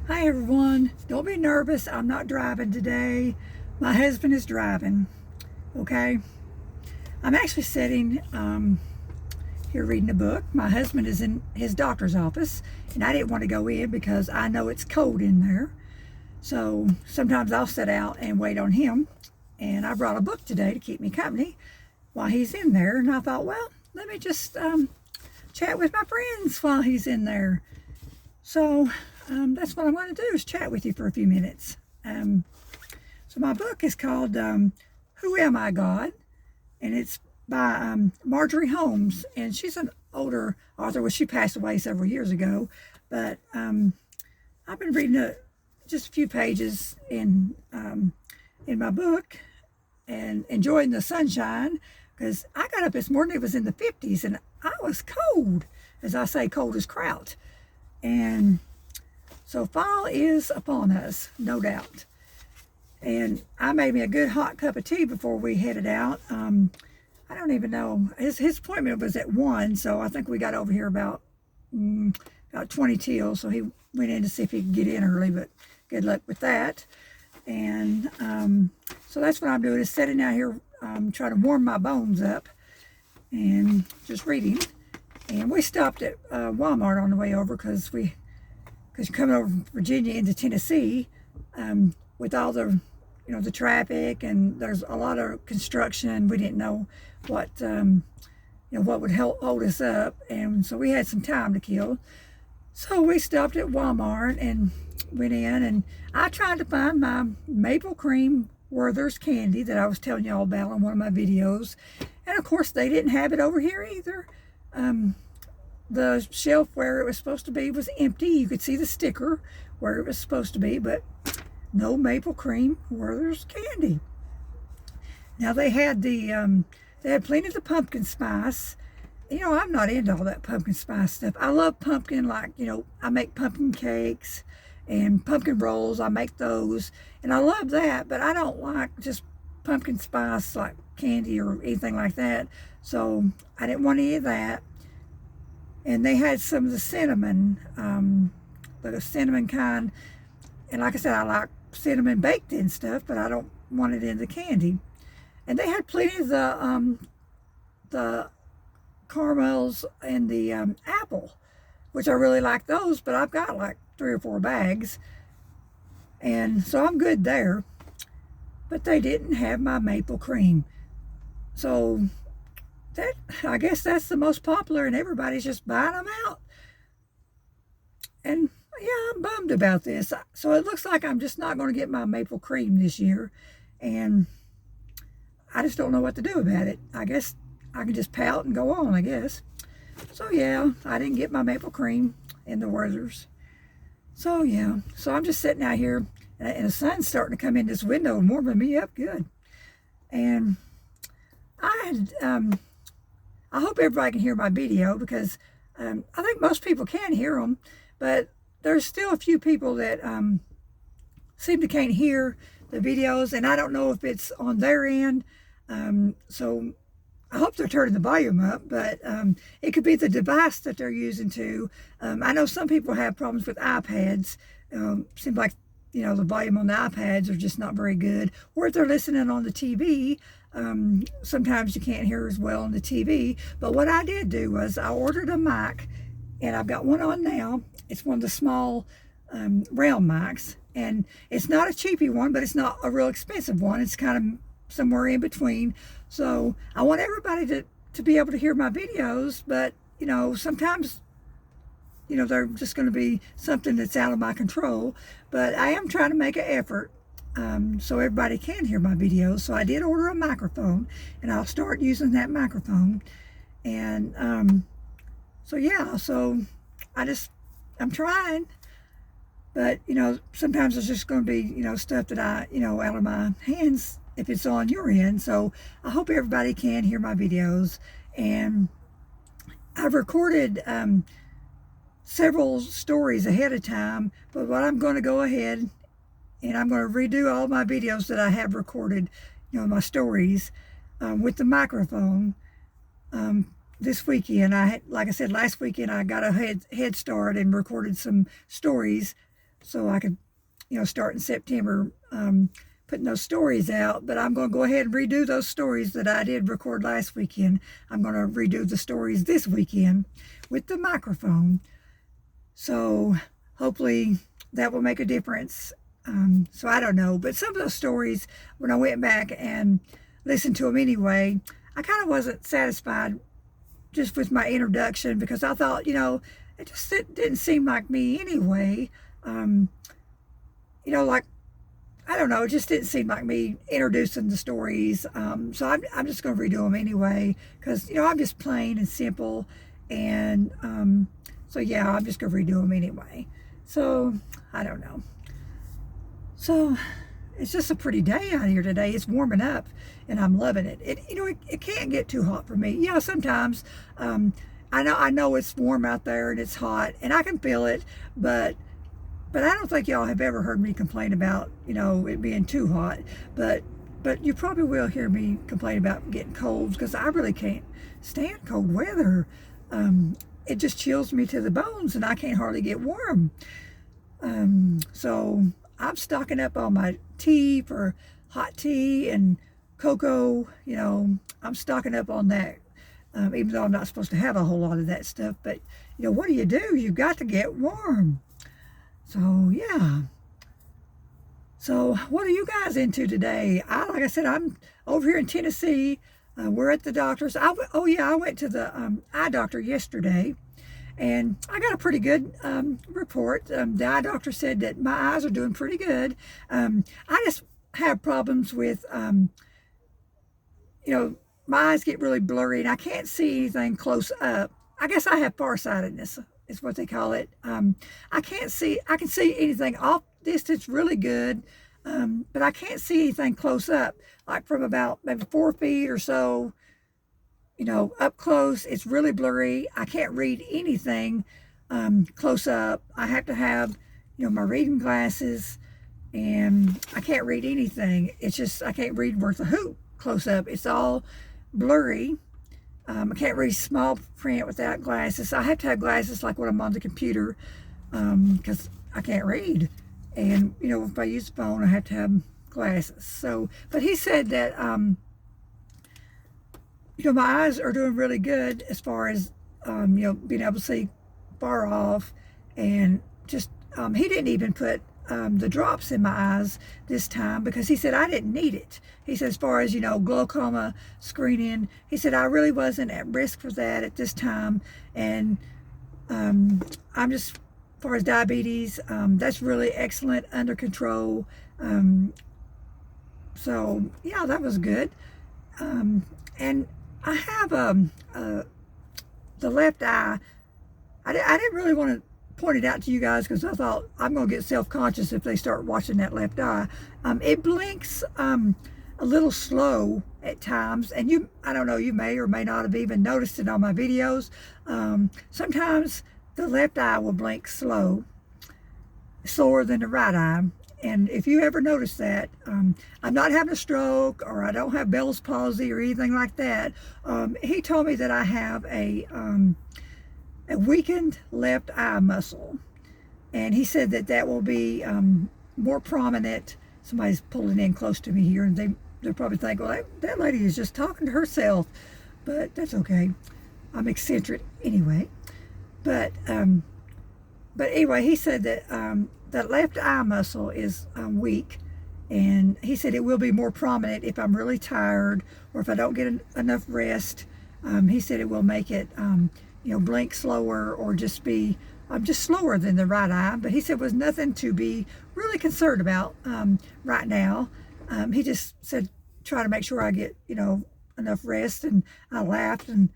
Hi everyone. Don't be nervous. I'm not driving today. My husband is driving. Okay. I'm actually sitting here reading a book. My husband is in his doctor's office, and I didn't want to go in because I know it's cold in there. So sometimes I'll sit out and wait on him. And I brought a book today to keep me company while he's in there. And I thought, well, let me just chat with my friends while he's in there. So that's what I'm going to do, is chat with you for a few minutes. So my book is called Who Am I, God? And it's by Marjorie Holmes. And she's an older author. Well, she passed away several years ago. But I've been reading just a few pages in my book and enjoying the sunshine, because I got up this morning, it was in the 50s, and I was cold, as I say, cold as kraut. And so fall is upon us, no doubt. And I made me a good hot cup of tea before we headed out. I don't even know. His appointment was at 1, so I think we got over here about 20 till. So he went in to see if he could get in early, but good luck with that. And so that's what I'm doing, is sitting out here trying to warm my bones up and just reading. And we stopped at Walmart on the way over because you're coming over from Virginia into Tennessee with all the the traffic, and there's a lot of construction. We didn't know what what would hold us up, and so we had some time to kill. So we stopped at Walmart and went in, and I tried to find my maple cream Werther's candy that I was telling y'all about on one of my videos, and of course they didn't have it over here either. The shelf where it was supposed to be was empty. You could see the sticker where it was supposed to be, but no maple cream Werther's candy. Now they had they had plenty of the pumpkin spice. I'm not into all that pumpkin spice stuff. I love pumpkin, like, I make pumpkin cakes and pumpkin rolls. I make those, and I love that, but I don't like just pumpkin spice like candy or anything like that. So I didn't want any of that. And they had some of the cinnamon kind. And like I said, I like cinnamon baked in stuff, but I don't want it in the candy. And they had plenty of the caramels and the apple, which I really like those, but I've got like 3 or 4 bags. And so I'm good there. But they didn't have my maple cream. So I guess that's the most popular, and everybody's just buying them out. And yeah, I'm bummed about this. So it looks like I'm just not going to get my maple cream this year, and I just don't know what to do about it. I guess I can just pout and go on, I guess. So yeah, I didn't get my maple cream in the Werther's. So yeah, so I'm just sitting out here, and the sun's starting to come in this window and warming me up good. And I hope everybody can hear my video, because I think most people can hear them, but there's still a few people that seem to can't hear the videos, and I don't know if it's on their end. So I hope they're turning the volume up, but it could be the device that they're using too. I know some people have problems with iPads. Seems like the volume on the iPads are just not very good, or if they're listening on the TV. Sometimes you can't hear as well on the TV. But what I did do was I ordered a mic, and I've got one on now. It's one of the small round mics, and it's not a cheapy one, but it's not a real expensive one. It's kind of somewhere in between. So I want everybody to be able to hear my videos, but sometimes they're just going to be something that's out of my control. But I am trying to make an effort so everybody can hear my videos. So I did order a microphone, and I'll start using that microphone. And so yeah, so I'm trying, but sometimes it's just going to be stuff that I out of my hands if it's on your end. So I hope everybody can hear my videos. And I've recorded several stories ahead of time, but what I'm going to go ahead and I'm going to redo all my videos that I have recorded, my stories with the microphone this weekend. Like I said, last weekend I got a head start and recorded some stories so I could, start in September putting those stories out. But I'm going to go ahead and redo those stories that I did record last weekend. I'm going to redo the stories this weekend with the microphone. So hopefully that will make a difference. So I don't know. But some of those stories, when I went back and listened to them anyway, I kind of wasn't satisfied just with my introduction, because I thought, it didn't seem like me anyway. Like, I don't know, it just didn't seem like me introducing the stories. So I'm just going to redo them anyway, because, I'm just plain and simple. And so, yeah, I'm just going to redo them anyway. So, I don't know. So, it's just a pretty day out here today. It's warming up, and I'm loving it. It can't get too hot for me. Yeah, sometimes I know it's warm out there and it's hot, and I can feel it, but I don't think y'all have ever heard me complain about, it being too hot. But you probably will hear me complain about getting colds, because I really can't stand cold weather. It just chills me to the bones, and I can't hardly get warm. So I'm stocking up on my tea for hot tea and cocoa. I'm stocking up on that, even though I'm not supposed to have a whole lot of that stuff. But, what do? You've got to get warm. So, yeah. So, what are you guys into today? Like I said, I'm over here in Tennessee. We're at the doctor's. I went to the eye doctor yesterday, and I got a pretty good report. The eye doctor said that my eyes are doing pretty good. I just have problems with, my eyes get really blurry, and I can't see anything close up. I guess I have farsightedness, is what they call it. I can see anything off distance really good, but I can't see anything close up, like from about maybe 4 feet or so. Up close, it's really blurry. I can't read anything close up. I have to have, my reading glasses, and I can't read anything. It's just, I can't read worth a hoot close up. It's all blurry. I can't read small print without glasses. I have to have glasses like when I'm on the computer, because I can't read. And, if I use the phone, I have to have glasses. So, but he said that, my eyes are doing really good as far as, being able to see far off. And just, he didn't even put the drops in my eyes this time, because he said I didn't need it. He said as far as, glaucoma screening, he said I really wasn't at risk for that at this time. And I'm just, as far as diabetes, that's really excellent, under control. So, yeah, that was good. And I have the left eye. I didn't really want to point it out to you guys, because I thought I'm going to get self-conscious if they start watching that left eye. It blinks a little slow at times, and I don't know, you may or may not have even noticed it on my videos. Sometimes the left eye will blink slower than the right eye. And if you ever notice that, I'm not having a stroke, or I don't have Bell's palsy or anything like that. He told me that I have a weakened left eye muscle, and he said that will be more prominent. Somebody's pulling in close to me here, and they'll probably think, well, that lady is just talking to herself, but that's okay. I'm eccentric anyway. But anyway, he said that that left eye muscle is weak, and he said it will be more prominent if I'm really tired, or if I don't get enough rest. He said it will make it blink slower, or just be just slower than the right eye. But he said it was nothing to be really concerned about right now. He just said try to make sure I get enough rest. And I laughed, and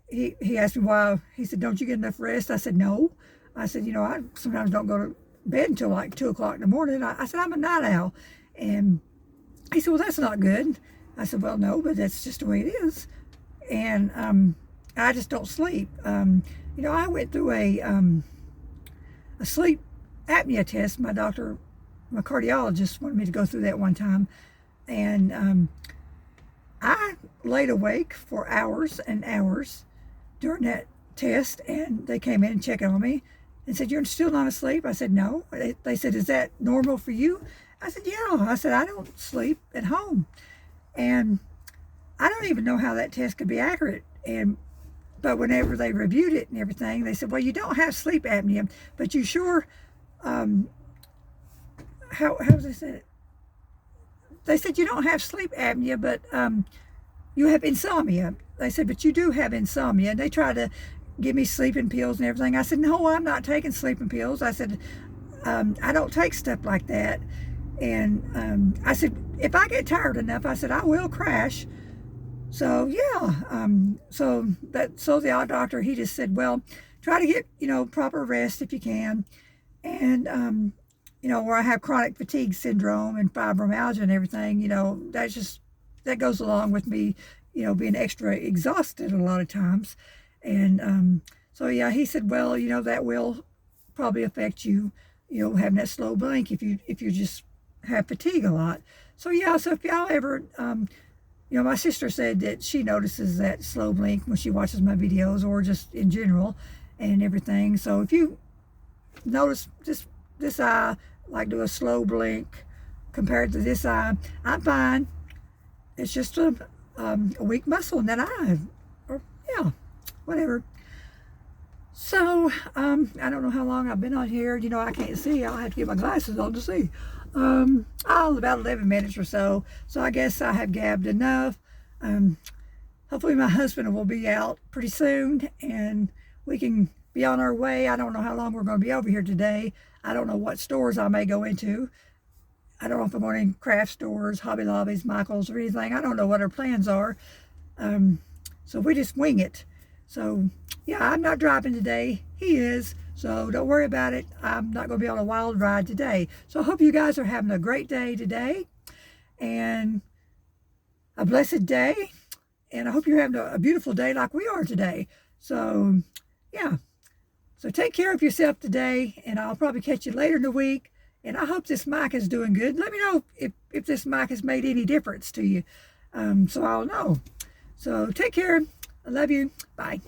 he asked me why. He said, don't you get enough rest? I said, no. I said, I sometimes don't go to bed until like 2 o'clock in the morning. I said, I'm a night owl. And he said, well, that's not good. I said, well, no, but that's just the way it is. And I just don't sleep. I went through a sleep apnea test. My cardiologist wanted me to go through that one time. And I laid awake for hours and hours during that test, and they came in and checked on me. and said, "You're still not asleep?" I said, "No." They said, "Is that normal for you?" I said, "Yeah." I said, "I don't sleep at home." And I don't even know how that test could be accurate. But whenever they reviewed it and everything, they said, "Well, you don't have sleep apnea, but you sure," how was they said it? They said, "You don't have sleep apnea, but you have insomnia." They said, "But you do have insomnia." And they tried to give me sleeping pills and everything. I said, "No, I'm not taking sleeping pills." I said, "I don't take stuff like that." And I said, "If I get tired enough," I said, "I will crash." So yeah, so the eye doctor, he just said, "Well, try to get, proper rest if you can." And where I have chronic fatigue syndrome and fibromyalgia and everything, that goes along with me, being extra exhausted a lot of times. And so yeah, he said, "Well, that will probably affect you, having that slow blink if you just have fatigue a lot." So yeah, so if y'all ever my sister said that she notices that slow blink when she watches my videos or just in general and everything. So if you notice this eye like do a slow blink compared to this eye, I'm fine. It's just a weak muscle in that eye. Or yeah, whatever. So I don't know how long I've been on here. I can't see. I'll have to get my glasses on to see. About 11 minutes or so. So I guess I have gabbed enough. Hopefully my husband will be out pretty soon and we can be on our way. I don't know how long we're going to be over here today. I don't know what stores I may go into. I don't know if I'm going in craft stores, Hobby Lobbies, Michael's, or anything. I don't know what our plans are. So we just wing it. So yeah, I'm not driving today. He is. So don't worry about it. I'm not going to be on a wild ride today. So I hope you guys are having a great day today and a blessed day. And I hope you're having a beautiful day like we are today. So yeah. So take care of yourself today, and I'll probably catch you later in the week. And I hope this mic is doing good. Let me know if this mic has made any difference to you, so I'll know. So take care. I love you. Bye.